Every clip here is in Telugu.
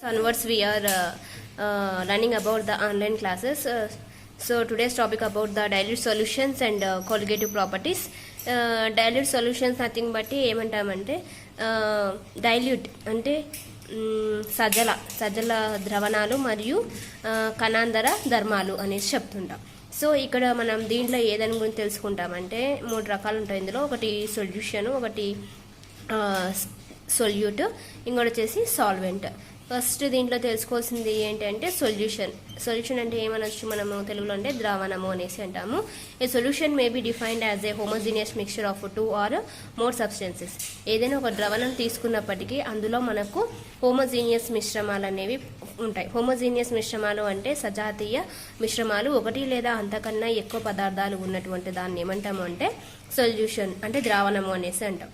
Onwards we are learning about the online classes. So today's topic about the dilute solutions and colligative properties. Dilute solutions nothing but ఏమంటామంటే డైల్యూట్ అంటే సజల ద్రవణాలు మరియు కణాంతర ధర్మాలు అనేసి చెప్తుంటాం. సో ఇక్కడ మనం దీంట్లో ఏదాని గురించి తెలుసుకుంటామంటే 3 రకాలు ఉంటాయి. ఇందులో ఒకటి సొల్యూషన్, ఒకటి సొల్యూట్, ఇంకోటి వచ్చేసి సాల్వెంట్. ఫస్ట్ దీంట్లో తెలుసుకోవాల్సింది ఏంటంటే సొల్యూషన్ అంటే ఏమనొచ్చు మనము తెలుగులో అంటే ద్రావణము అనేసి అంటాము. A solution may be defined as a homogeneous mixture of 2 or more substances. ఏదైనా ఒక ద్రవణం తీసుకున్నప్పటికీ అందులో మనకు హోమోజీనియస్ మిశ్రమాలు అనేవి ఉంటాయి. హోమోజీనియస్ మిశ్రమాలు అంటే సజాతీయ మిశ్రమాలు, ఒకటి లేదా అంతకన్నా ఎక్కువ పదార్థాలు ఉన్నటువంటి దాన్ని ఏమంటాము అంటే సొల్యూషన్ అంటే ద్రావణము అనేసి అంటాం.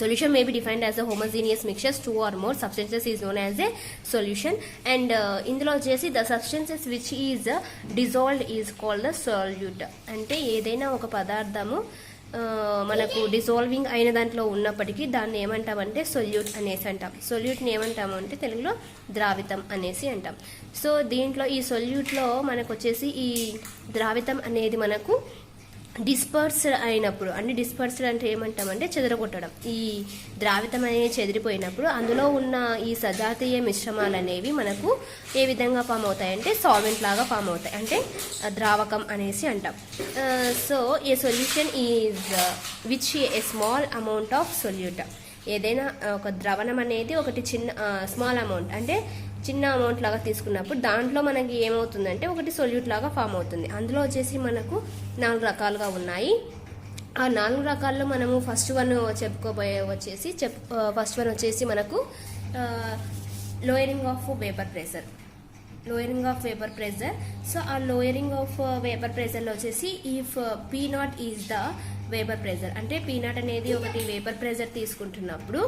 Solution may be defined as a homogeneous mixtures 2 or more substances is known as a solution, and ఇందులో వచ్చేసి the substances which is dissolved is called the solute. అంటే ఏదైనా ఒక పదార్థము మనకు డిజాల్వింగ్ అయిన దాంట్లో ఉన్నప్పటికీ దాన్ని ఏమంటామంటే సొల్యూట్ అనేసి అంటాం. సొల్యూట్ని ఏమంటాము అంటే తెలుగులో ద్రావితం అనేసి అంటాం. సో దీంట్లో ఈ సొల్యూట్లో మనకు వచ్చేసి ఈ ద్రావితం అనేది మనకు డిస్పర్స్డ్ అయినప్పుడు, అంటే డిస్పర్స్డ్ అంటే ఏమంటామంటే చెదరగొట్టడం. ఈ ద్రావితం అనేది చెదిరిపోయినప్పుడు అందులో ఉన్న ఈ సజాతీయ మిశ్రమాలు అనేవి మనకు ఏ విధంగా ఫామ్ అవుతాయి అంటే సాల్వెంట్ లాగా ఫామ్ అవుతాయి, అంటే ద్రావకం అనేసి అంటాం. So a solution is which a small amount of solute. ఏదైనా ఒక ద్రవణం అనేది ఒకటి స్మాల్ అమౌంట్ అంటే చిన్న అమౌంట్ లాగా తీసుకున్నప్పుడు దాంట్లో మనకి ఏమవుతుందంటే ఒకటి సొల్యూట్ లాగా ఫామ్ అవుతుంది. అందులో వచ్చేసి మనకు 4 రకాలుగా ఉన్నాయి. ఆ 4 రకాల్లో మనము ఫస్ట్ వన్ వచ్చేసి మనకు lowering of vapour pressure. So ఆ లోయరింగ్ ఆఫ్ వేపర్ ప్రెషర్లో వచ్చేసి if P0 is the vapour pressure, అంటే P0 అనేది ఒకటి వేపర్ ప్రెషర్ తీసుకుంటున్నప్పుడు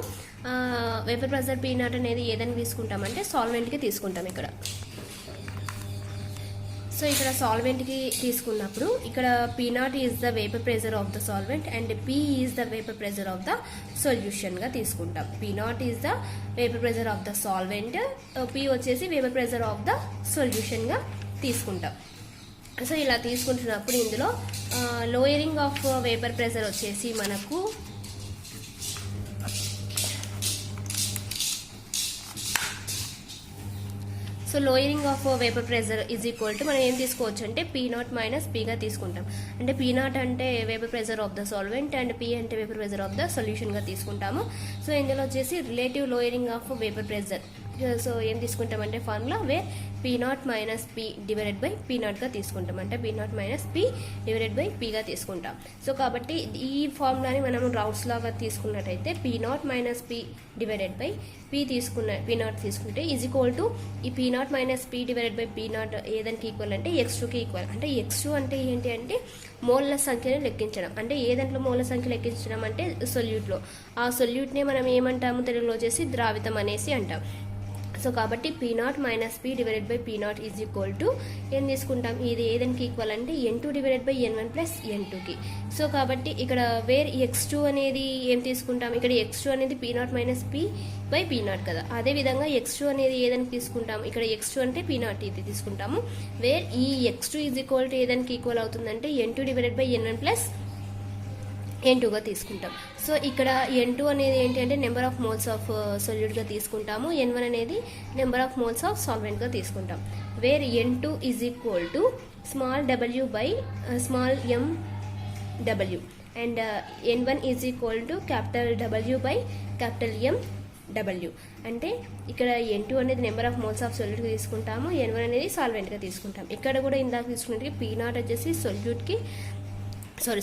వేపర్ ప్రెషర్ P0 అనేది ఏదని తీసుకుంటామంటే సాల్వెంట్కి తీసుకుంటాం ఇక్కడ. సో ఇక్కడ సాల్వెంట్కి తీసుకున్నప్పుడు ఇక్కడ P0 is the vapour pressure of the solvent and P is the vapour pressure of the సొల్యూషన్గా తీసుకుంటాం. P0 is the vapour pressure of the solvent, P వచ్చేసి వేపర్ ప్రెషర్ ఆఫ్ ద సొల్యూషన్గా తీసుకుంటాం. సో ఇలా తీసుకుంటున్నప్పుడు ఇందులో లోయరింగ్ ఆఫ్ వేపర్ ప్రెషర్ వచ్చేసి మనకు lowering of vapour pressure is equal to మనం ఏం తీసుకోవచ్చు అంటే P0 మైనస్ Pగా తీసుకుంటాం. అంటే P0 అంటే vapour pressure of the solvent and P అంటే వేపర్ ప్రెషర్ ఆఫ్ ద సొల్యూషన్గా తీసుకుంటాము. సో ఇందులో వచ్చేసి relative lowering of vapour pressure, so ఏం తీసుకుంటామంటే formula where P0 minus P divided by P0గా తీసుకుంటాం, అంటే P0 minus P divided by Pగా తీసుకుంటాం. సో కాబట్టి ఈ ఫార్ములాని మనం రౌండ్స్ లాగా తీసుకున్నట్టయితే P0 minus P divided by P0 తీసుకుంటే ఈజ్ ఈక్వల్ టు ఈ P0 minus P divided by P0 ఏదానికి ఈక్వల్ అంటే X2కి ఈక్వల్. అంటే X2 అంటే ఏంటి అంటే మోల్ల సంఖ్యను లెక్కించడం. అంటే ఏ దాంట్లో మోల్ల సంఖ్య లెక్కించడం అంటే సొల్యూట్లో. ఆ సొల్యూట్నే మనం ఏమంటాము తెలుగులో వచ్చేసి ద్రావితం అనేసి అంటాం. సో కాబట్టి P0 minus P divided by P0 is equal to ఏం తీసుకుంటాం, ఇది ఏదానికి ఈక్వల్ అంటే N2 divided by N1 plus N2కి. సో కాబట్టి ఇక్కడ వేర్ X2 అనేది ఏం తీసుకుంటాం, ఇక్కడ X2 అనేది P0 minus P by P0 కదా. అదేవిధంగా X2 అనేది ఏదానికి తీసుకుంటాం, ఇక్కడ X2 అంటే P0 ఇది తీసుకుంటాము. వేర్ ఈ X2 ఈజ్ ఈక్వల్ టు ఏదానికి ఈక్వల్ అవుతుందంటే N2 divided by N1 plus N2గా తీసుకుంటాం. సో ఇక్కడ N2 అనేది ఏంటి అంటే నెంబర్ ఆఫ్ మోల్స్ ఆఫ్ సొల్యూట్గా తీసుకుంటాము, N1 అనేది నెంబర్ ఆఫ్ మోల్స్ ఆఫ్ సాల్వెంట్గా తీసుకుంటాం. Where N2 is equal to small w by small mw and N1 is equal to capital W by capital MW. అంటే ఇక్కడ N2 అనేది నెంబర్ ఆఫ్ మోల్స్ ఆఫ్ సొల్యూట్గా తీసుకుంటాము, N1 అనేది సాల్వెంట్గా తీసుకుంటాం. ఇక్కడ కూడా ఇందాక తీసుకున్నట్టుగా P0 వచ్చేసి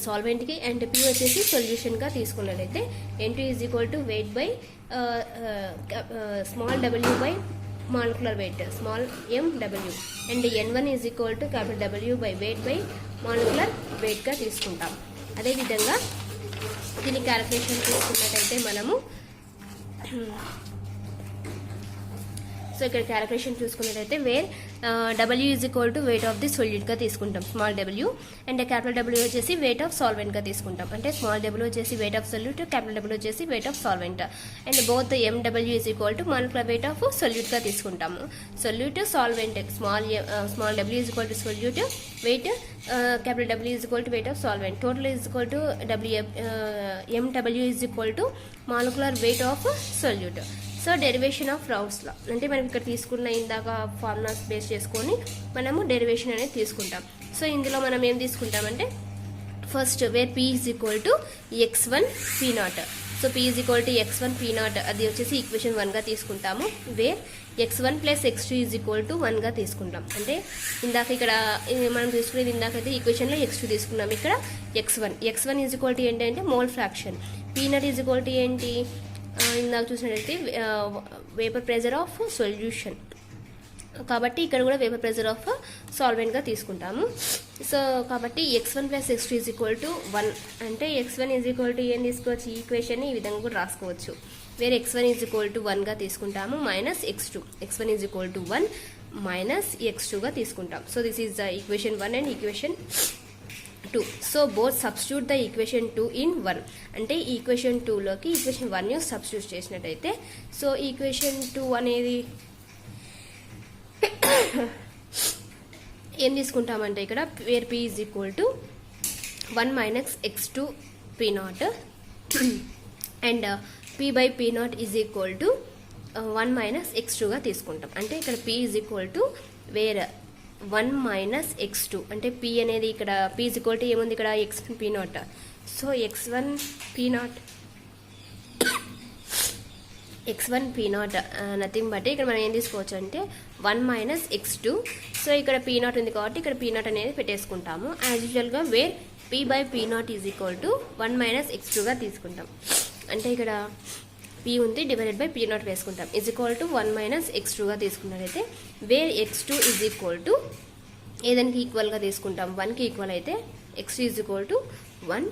సాల్వెంట్కి అండ్ P వచ్చేసి సొల్యూషన్గా తీసుకున్నట్లయితే N2 is equal to weight by small w by molecular weight small mw and N1 is equal to capital W by weight by molecular వెయిట్గా తీసుకుంటాం. అదేవిధంగా దీని క్యాలిక్యులేషన్ తీసుకున్నట్టయితే మనము సో ఇక్కడ క్యాలిక్యులేషన్ చూసుకున్నట్లయితే where W is equal to weight of the సొల్యూట్గా తీసుకుంటాం small W, and capital W వచ్చేసి వెయిట్ ఆఫ్ సాల్వెంట్గా తీసుకుంటాం. అంటే స్మాల్ డబ్ల్యూ వచ్చేసి weight of solute, capital W వచ్చేసి weight of solvent, and both MW is equal to molecular weight of సొల్యూట్గా తీసుకుంటాము. Solute solvent small W is equal to solute weight, capital W is equal to weight of solvent, total is equal to MW is equal to molecular weight of solute. So derivation of Raoult's లా అంటే మనం ఇక్కడ తీసుకున్న ఇందాక ఫార్ములాస్ బేస్ చేసుకొని మనము డెరివేషన్ అనేది తీసుకుంటాం. సో ఇందులో మనం ఏం తీసుకుంటామంటే first where P is equal to x1 p0. So P is equal to x1 p0 అది వచ్చేసి ఈక్వేషన్ 1గా తీసుకుంటాము. Where x1 plus x2 is equal to 1గా తీసుకుంటాం. అంటే ఇందాక ఇక్కడ మనం తీసుకునేది ఇందాకైతే ఈక్వేషన్లో x2 తీసుకున్నాం, ఇక్కడ x1 ఈజ్ ఈక్వల్ టు ఏంటి అంటే mole fraction, p0 is equal to ఏంటి ఇందాక చూసినట్టయితే వేపర్ ప్రెజర్ ఆఫ్ సొల్యూషన్, కాబట్టి ఇక్కడ కూడా వేపర్ ప్రెజర్ ఆఫ్ సాల్వెంట్గా తీసుకుంటాము. సో కాబట్టి x1 plus x2 is equal to 1 అంటే x1 ఈజ్ ఈక్వల్ టు ఏం తీసుకోవచ్చు, ఈ ఈక్వేషన్ ఈ విధంగా కూడా రాసుకోవచ్చు. వేరే x1 ఈజ్ ఈక్వల్ టు 1గా తీసుకుంటాము minus x2, x1 is equal to 1 minus x2గా తీసుకుంటాం. So this is the equation 1 and equation 2. So both substitute the equation 2 in 1 అంటే ఈక్వేషన్ 2లోకి ఈక్వేషన్ 1 సబ్స్టిట్యూట్ చేసినట్టయితే సో ఈక్వేషన్ 2 అనేది ఏం తీసుకుంటామంటే ఇక్కడ where P is equal to 1 minus x2 p0 and p by p0 is equal to 1 minus x2గా తీసుకుంటాం. అంటే ఇక్కడ p is equal to wear 1 minus x2 అంటే p అనేది ఇక్కడ p ఈజ్ ఈక్వల్ టు ఏముంది ఇక్కడ x1 p0. So x1 p0 nothing but ఇక్కడ మనం ఏం తీసుకోవచ్చు అంటే 1 మైనస్ x2. సో ఇక్కడ p0 ఉంది కాబట్టి ఇక్కడ p0 అనేది పెట్టేసుకుంటాము. యాజ్ యూజువల్గా where p by p0 is equal to 1 minus x2గా తీసుకుంటాం. అంటే ఇక్కడ p ఉంది డివైడెడ్ బై p0 వేసుకుంటాం ఈజ్ ఈక్వల్ టు 1 మైనస్ x2గా తీసుకున్నట్లయితే where x2 is equal to ఏదానికి ఈక్వల్గా తీసుకుంటాం 1కి ఈక్వల్ అయితే x2 is equal to 1.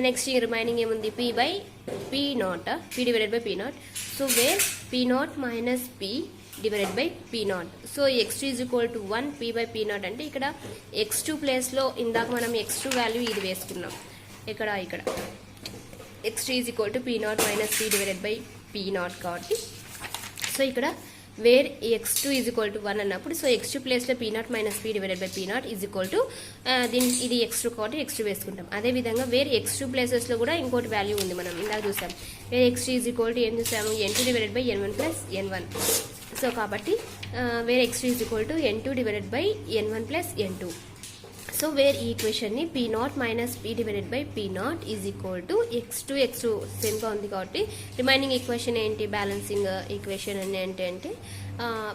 Next remaining ఏముంది p by p0 p divided by p0. So where p0 minus p divided by p0. So x2 is equal to 1 p by p0 అంటే ఇక్కడ x2 ప్లేస్లో ఇందాక మనం x2 వాల్యూ ఇది వేసుకున్నాం, ఇక్కడ x2 is equal to p0 minus p divided by p0 కాబట్టి సో ఇక్కడ wear x2 is equal to 1 అన్నప్పుడు సో x2 ప్లేస్లో p0 minus p divided by p0 is equal to ఇది x2 కాబట్టి x2 వేసుకుంటాం. అదేవిధంగా వేర్ x2 ప్లేసెస్లో కూడా ఇంకోటి వాల్యూ ఉంది, మనం ఇందాక చూసాం wear x2 is equal to ఏం చూసాము n2 divided by n1 plus n1. So కాబట్టి where x2 is equal to n2 divided by n1 plus n2. So where ఈ ఈక్వేషన్ని p0 minus p divided by p0 is equal to x2 సేమ్గా ఉంది కాబట్టి రిమైనింగ్ ఈక్వేషన్ ఏంటి బ్యాలెన్సింగ్ ఈక్వేషన్ అని ఏంటంటే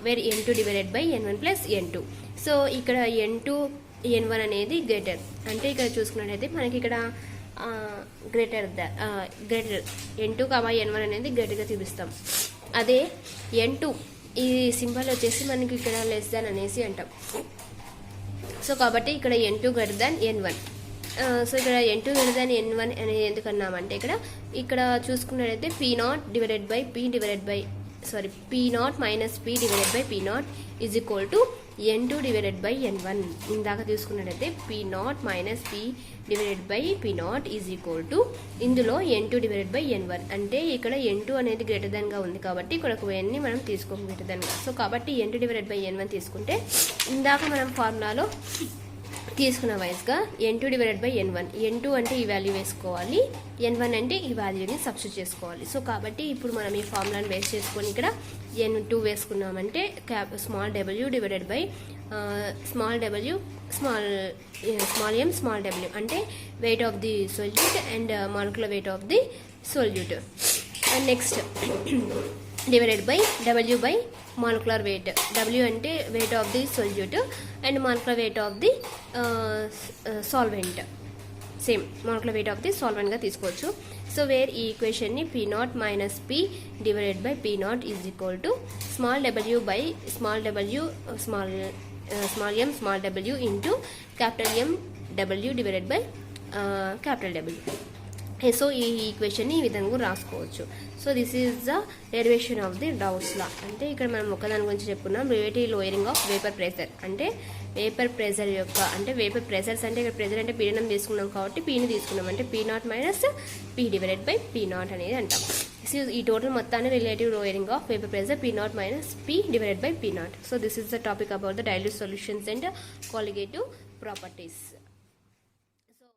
where n2 divided by n1 plus n2. So ఇక్కడ n2 n1 అనేది గ్రేటర్ అంటే ఇక్కడ చూసుకున్నట్టయితే మనకి ఇక్కడ గ్రేటర్ n2 n1 అనేది గ్రేటర్గా చూపిస్తాం. అదే n2 ఈ సింబల్ వచ్చేసి మనకి ఇక్కడ లెస్ దాన్ అనేసి అంటాం. సో కాబట్టి ఇక్కడ n2 greater than n1. So ఇక్కడ n2 గ్రేటర్ దాన్ n1 అనేది ఎందుకన్నామంటే ఇక్కడ చూసుకున్నట్లయితే p0 divided by p0 minus p divided by p0 is equal to n2 divided by n1. ఇందాక తీసుకున్నట్లయితే p0 minus p divided by p0 is equal to ఇందులో n2 డివైడెడ్ బై n1 అంటే ఇక్కడ n2 అనేది గ్రేటర్ దాన్ గా ఉంది కాబట్టి ఇక్కడ ఒక n ని మనం తీసుకోం గ్రేటర్ దాన్ గా. సో కాబట్టి n2 డివైడెడ్ బై n1 తీసుకుంటే ఇందాక మనం ఫార్ములాలో తీసుకున్న వైజ్గా n2 డివైడెడ్ బై n2 అంటే ఈ వాల్యూ వేసుకోవాలి, n1 అంటే ఈ వాల్యూని సబ్స్టిట్యూట్ చేసుకోవాలి. సో కాబట్టి ఇప్పుడు మనం ఈ ఫార్ములాని బేస్ చేసుకొని ఇక్కడ n2 వేసుకున్నామంటే small w divided by small w small m small w అంటే weight of the solute and molecular weight of the solute. And next divided by w by molecular weight, w అంటే weight of the solute and molecular weight of the solvent, same molecular weight of the సాల్వెంట్గా తీసుకోవచ్చు. సో వేర్ ఈ ఈక్వేషన్ని p0 minus p divided by p0 is equal to small w by small w small m small w into capital M w divided by capital W. So ఈ ఈక్వేషన్ని ఈ విధంగా రాసుకోవచ్చు. So this is the derivation of the doubts law. అంటే ఇక్కడ మనం ఒకదాని గురించి చెప్పుకున్నాం, relative lowering of vapour pressure. అంటే వేపర్ ప్రెషర్ యొక్క అంటే వేపర్ ప్రెషర్స్ అంటే ఇక్కడ ప్రెషర్ అంటే పీడనం తీసుకున్నాం కాబట్టి పీని తీసుకున్నాం, అంటే P0 minus P divided by P0 అనేది అంటాం. ఈ టోటల్ మొత్తాన్ని relative lowering of vapour pressure P0 minus P divided by P0. So this is the topic about the dilute solutions and colligative properties.